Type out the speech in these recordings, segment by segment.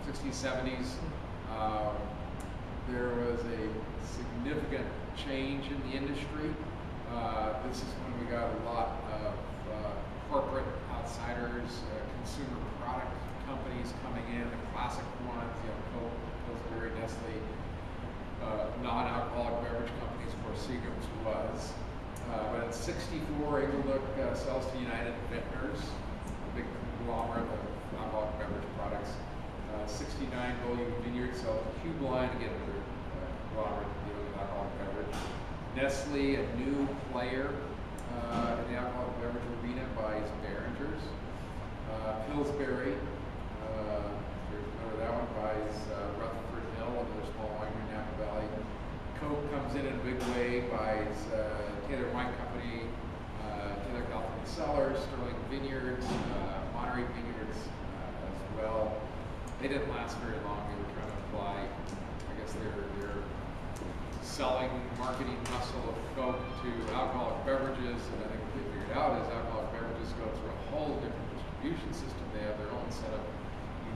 60s, 70s. There was a significant change in the industry. This is when we got a lot of corporate outsiders, consumer product companies coming in, the classic ones, Coke, Pillsbury, Nestle, non-alcoholic beverage companies, of course Seagram's was. But in '64, Inglenook sells to United Vintners, a big conglomerate of alcoholic beverage products. '69, Beaulieu Vineyard sells to Cube Line, again, another conglomerate dealing with alcoholic beverage. Nestle, a new player in the alcoholic beverage arena, buys Behringer's. Pillsbury, remember that one, buys Rutherford Hill, another small winery in Napa Valley. Coke comes in a big way, buys Taylor Wine Company, Taylor California Cellars, Sterling Vineyards, Monterey Vineyards as well. They didn't last very long. They were trying to apply, I guess, their selling, marketing muscle of Coke to alcoholic beverages, and I think what they figured out is alcoholic beverages go through a whole different distribution system. They have their own set of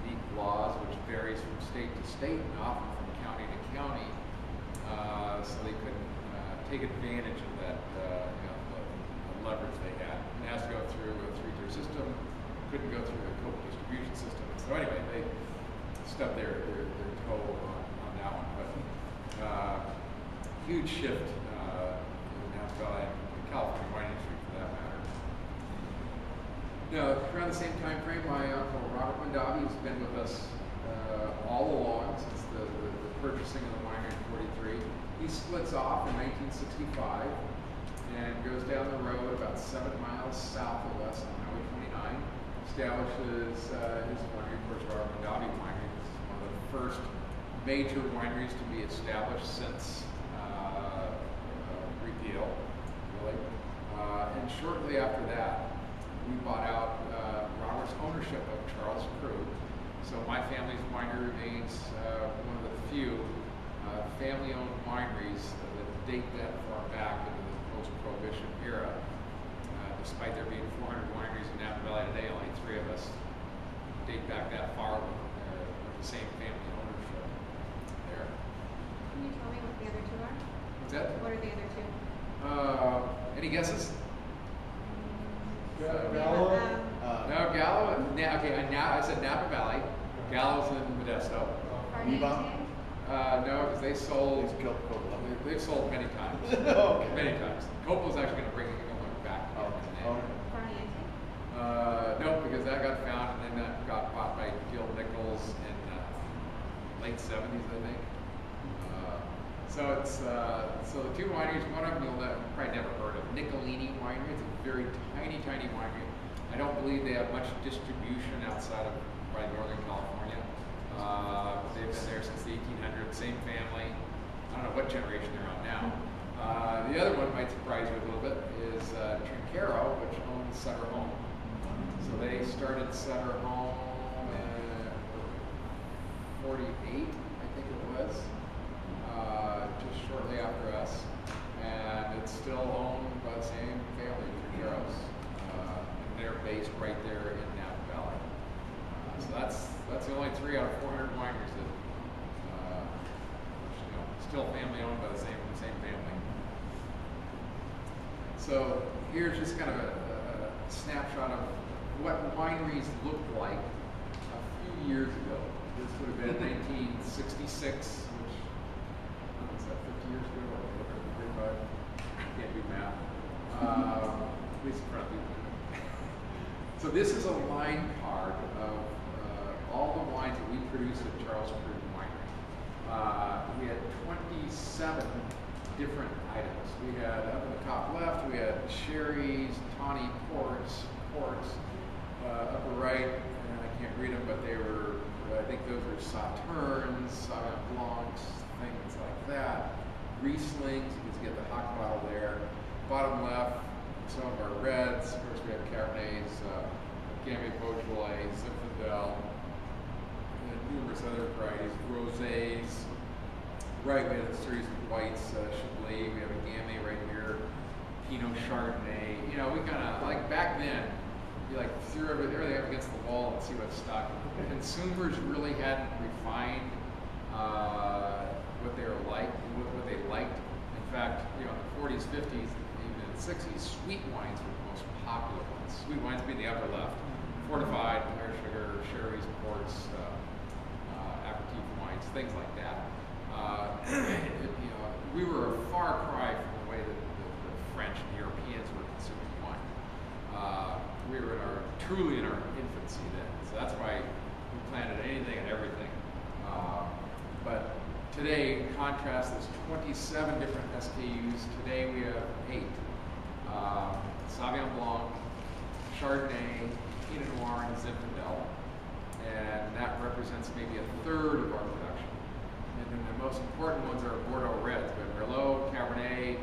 unique laws, which varies from state to state and often from county to county. So they couldn't take advantage of that, the leverage they had. It has to go through a three-tier system. Couldn't go through the Coke distribution system. So anyway, they stubbed their toe on that one. But huge shift in Napa Valley and California wine industry, for that matter. Now, around the same time frame, my uncle Robert Mondavi has been with us all along since the purchasing of the winery in '43. He splits off in 1965 and goes down the road about 7 miles south of us on Highway 29. Establishes his winery, of course, Robert Mondavi Winery. This is one of the first major wineries to be established since repeal, really. And shortly after that, we bought out Robert's ownership of Charles Crew. So my family's winery remains one of the few family-owned wineries that date that far back into the post-Prohibition era. Despite there being 400 wineries in Napa Valley today, only 3 of us date back that far with the same family ownership there. Can you tell me what the other 2 are? What's that? What are the other 2? Any guesses? Gallo? No, Gallo. Okay, now I said Napa Valley. Gallo's in Modesto. Farniente? No, because they sold. They've sold many times. Okay. Many times. Coppo's actually going to bring it back. Farniente? No, because that got found and then that got bought by Gil Nichols in late '70s, I think. So it's so the 2 wineries. One of them you'll probably never heard of, Nicolini Winery. It's a very tiny winery. I don't believe they have much distribution outside of probably Northern California. They've been there since the 1800s. Same family. I don't know what generation they're on now. The other one might surprise you a little bit is Trinchero, which owns Sutter Home. So they started Sutter Home in '48, I think it was, just shortly after us, and it's still owned by the same family, Trincheros, and they're based right there in Napa Valley. So that's the only 3 out of 400 wineries that, still family owned by the same family. So here's just kind of a snapshot of what wineries looked like a few years ago. This would have been 1966, which was that 50 years ago or 35? I can't do math. At least in front of you. So this is a line card of all the wines that we produce at Charles Crew Winery. We had 27 different items. We had, up in the top left, we had sherries, tawny ports. Upper right, and I can't read them, but they were, I think those were Sauternes, Sauvignon Blancs, things like that. Rieslings, you can get the hot bottle there. Bottom left, some of our reds. Of course, we have Cabernets, Gamay Beaujolais, Zinfandel, and numerous other varieties, rosés. Right, we have a series of whites, Chablis. We have a Gamay right here, Pinot Chardonnay. You know, we kind of, like back then, you like threw everything up against the wall and see what stuck. And consumers really hadn't refined what they were like, what they liked. In fact, in the 40s, 50s, even in the 60s, sweet wines were the most popular ones. Sweet wines being the upper left, fortified, higher sugar, sherries, ports, aperitif wines, things like that. We were a far cry from the way that the French and the Europeans were consuming wine. We were truly in our infancy then, so that's why we planted anything and everything. But today, in contrast, there's 27 different SKUs. Today we have 8. Sauvignon Blanc, Chardonnay, Pinot Noir, and Zinfandel. And that represents maybe a third of our production. And then the most important ones are Bordeaux Reds. We have Merlot, Cabernet,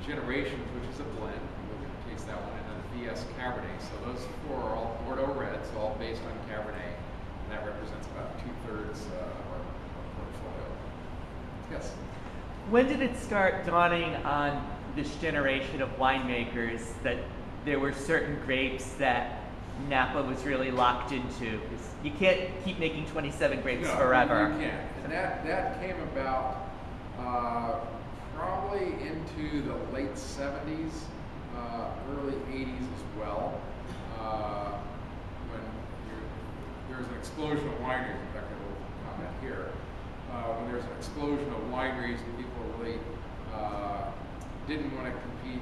Generations, which is a blend. We're going to taste that one, and then VS Cabernet. So those 4 are all Bordeaux Reds, all based on Cabernet. And that represents about 2/3 of our portfolio. Yes? When did it start dawning on this generation of winemakers that there were certain grapes that Napa was really locked into? Because you can't keep making 27 grapes forever. You can't. And that came about probably into the late 70s, early 80s as well, when there was an explosion of wineries. In fact, I will comment here. When there was an explosion of wineries, and people really didn't want to compete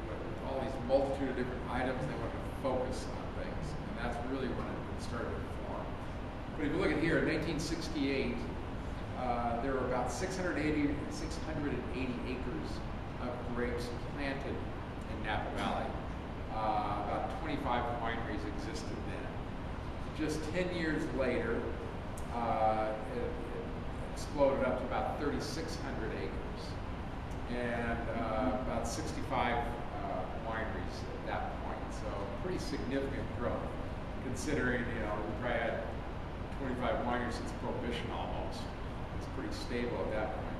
with all these multitude of different items. They wanted to focus on things, and that's really when it started to form. But if you look at here, in 1968, there were about 680 acres of grapes planted in Napa Valley. About 25 wineries existed then. Just 10 years later, it exploded up to about 3,600 acres and about 65 wineries at that point. So pretty significant growth, considering we probably had 25 wineries since Prohibition almost. It's pretty stable at that point.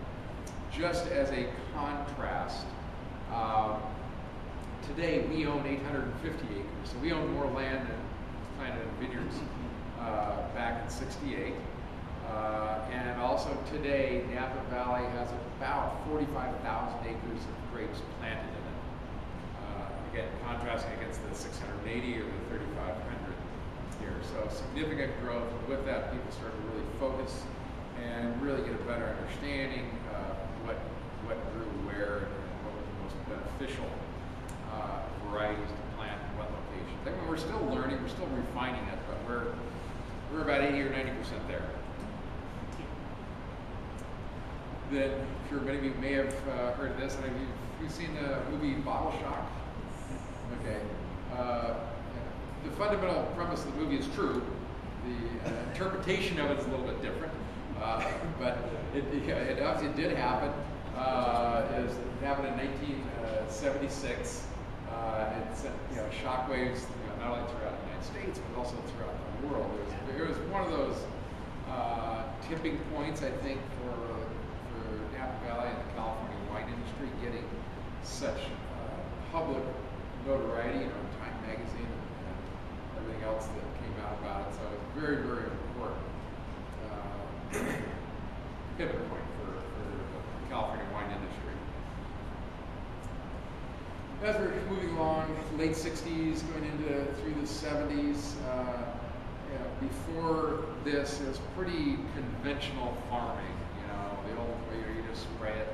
Just as a contrast, today we own 850 acres. So we own more land than was planted in vineyards back in '68. And also today, Napa Valley has about 45,000 acres of grapes planted in it. Again, contrasting against the 680 or the 3,500 here. So significant growth. And with that, people started to really focus and really get a better understanding what grew where and what was the most beneficial varieties to plant in what locations. I mean, we're still learning, we're still refining it, but we're about 80 or 90% there. Then, I'm sure many of you may have heard of this. Have you seen the movie Bottle Shock? Okay. The fundamental premise of the movie is true. The interpretation of it is a little bit different, but it obviously did happen. It happened in 1976. It sent shockwaves not only throughout the United States but also throughout the world. It was one of those tipping points, I think, for Napa Valley and the California wine industry getting such public notoriety, Time Magazine and everything else that came out about it. So it's very, very important pivot point for the California wine industry. As we're moving along, late 60s, going through the 70s, before this, it was pretty conventional farming. The old way you just spray it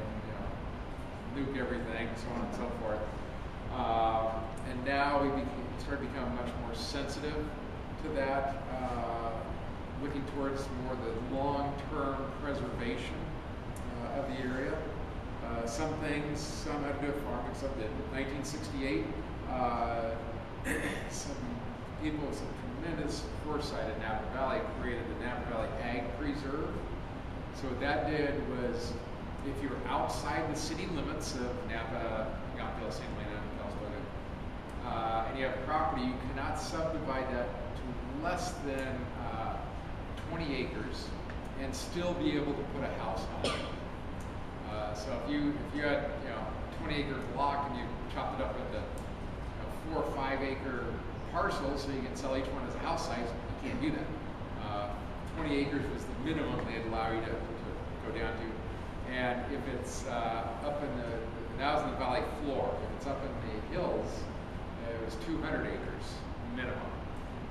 and nuke everything, so on and so forth. And now we started to become much more sensitive to that, looking towards more the long-term preservation of the area. Some had to do with farming, some didn't. 1968, some people with some tremendous foresight in Napa Valley created the Napa Valley Ag Preserve. So what that did was, if you're outside the city limits of Napa, Yountville, St. Helena, Calistoga, and you have property, you cannot subdivide that to less than 20 acres and still be able to put a house on it. So if you had a 20-acre block and you chopped it up into 4 or 5 acre parcels so you can sell each one as a house site, you can't do that. 20 acres was the minimum they'd allow you to go down to. And if it's up in now it's in the valley floor. If it's up in the hills, it was 200 acres minimum.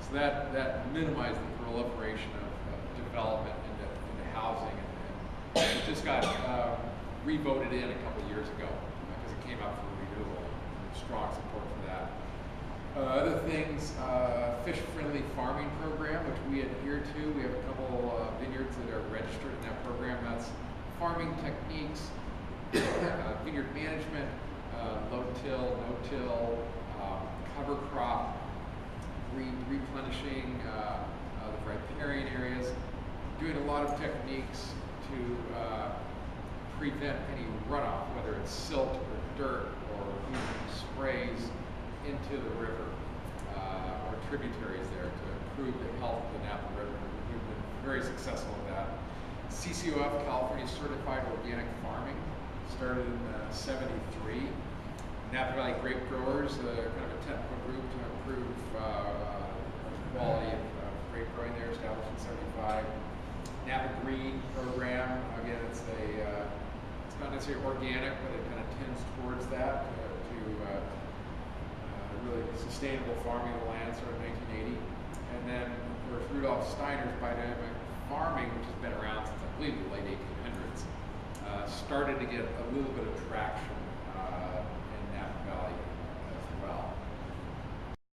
So that minimized the proliferation of development into housing, and it just got re-voted in a couple years ago because it came up for renewal. Strong support for that. Other things, fish-friendly farming program, which we adhere to. We have a couple vineyards that are registered in that program. That's farming techniques, vineyard management, low-till, no-till, cover crop, replenishing the riparian areas, doing a lot of techniques to prevent any runoff, whether it's silt or dirt or even sprays into the river or tributaries there to improve the health of the Napa River. We've been very successful with that. CCOF, California Certified Organic Farming, started in '73. Napa Valley Grape Growers, kind of a technical group to improve quality of grape growing there, established in '75. Napa Green program, again, it's not necessarily organic, but it kind of tends towards that to really sustainable farming of the land, started in 1980. And then, of course, Rudolf Steiner's biodynamic farming, which has been around since I believe the late 1800s, started to get a little bit of traction